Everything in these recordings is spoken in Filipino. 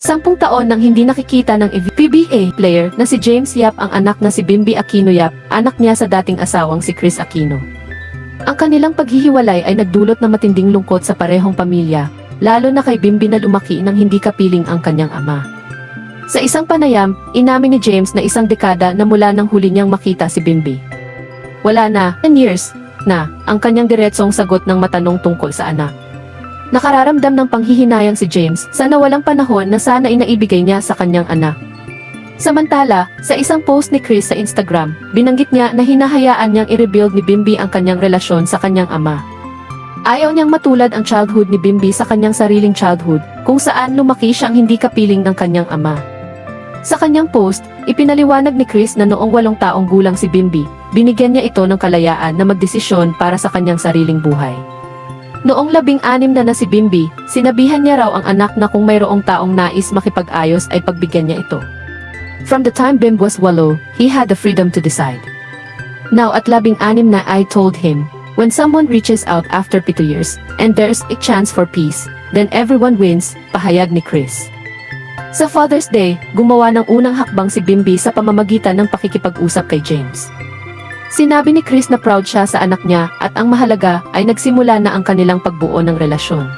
10 taon nang hindi nakikita ng PBA player na si James Yap ang anak na si Bimby Aquino Yap, anak niya sa dating asawang si Chris Aquino. Ang kanilang paghihiwalay ay nagdulot ng matinding lungkot sa parehong pamilya, lalo na kay Bimby na lumaki nang hindi kapiling ang kanyang ama. Sa isang panayam, inamin ni James na isang dekada na mula nang huli niyang makita si Bimby. Wala na, 10 years, na, ang kanyang diretsong sagot ng matanong tungkol sa anak. Nakararamdam ng panghihinayang si James sa nawalang panahon na sana inaibigay niya sa kanyang anak. Samantala, sa isang post ni Chris sa Instagram, binanggit niya na hinahayaan niyang i-rebuild ni Bimby ang kanyang relasyon sa kanyang ama. Ayaw niyang matulad ang childhood ni Bimby sa kanyang sariling childhood, kung saan lumaki siyang hindi kapiling ng kanyang ama. Sa kanyang post, ipinaliwanag ni Chris na noong 8 taong gulang si Bimby, binigyan niya ito ng kalayaan na magdesisyon para sa kanyang sariling buhay. Noong 16 na si Bimby, sinabihan niya raw ang anak na kung mayroong taong nais makipag-ayos ay pagbigyan niya ito. From the time Bim was 8, he had the freedom to decide. Now at 16 na I told him, when someone reaches out after 7 years, and there's a chance for peace, then everyone wins, pahayag ni Chris. Sa Father's Day, gumawa ng unang hakbang si Bimby sa pamamagitan ng pakikipag-usap kay James. Sinabi ni Chris na proud siya sa anak niya at ang mahalaga ay nagsimula na ang kanilang pagbuo ng relasyon.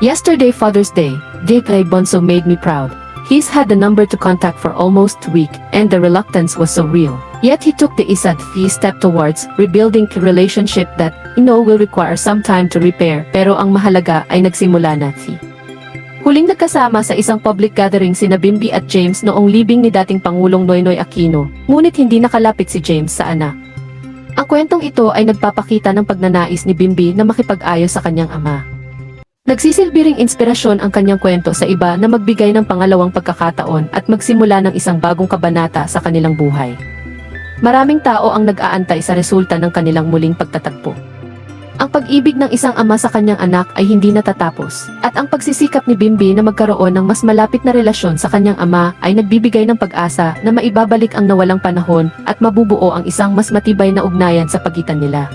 Yesterday Father's Day, J.K. Bonso made me proud. He's had the number to contact for almost a week and the reluctance was so real. Yet he took the isad step towards rebuilding a relationship that, will require some time to repair pero ang mahalaga ay nagsimula na. Huling nagkasama sa isang public gathering sina Bimby at James noong libing ni dating Pangulong Noynoy Aquino, ngunit hindi nakalapit si James sa anak. Ang kwentong ito ay nagpapakita ng pagnanais ni Bimby na makipag-ayos sa kanyang ama. Nagsisilbi ring inspirasyon ang kanyang kwento sa iba na magbigay ng pangalawang pagkakataon at magsimula ng isang bagong kabanata sa kanilang buhay. Maraming tao ang nag-aantay sa resulta ng kanilang muling pagtatagpo. Ang pag-ibig ng isang ama sa kanyang anak ay hindi natatapos, at ang pagsisikap ni Bimby na magkaroon ng mas malapit na relasyon sa kanyang ama ay nagbibigay ng pag-asa na maibabalik ang nawalang panahon at mabubuo ang isang mas matibay na ugnayan sa pagitan nila.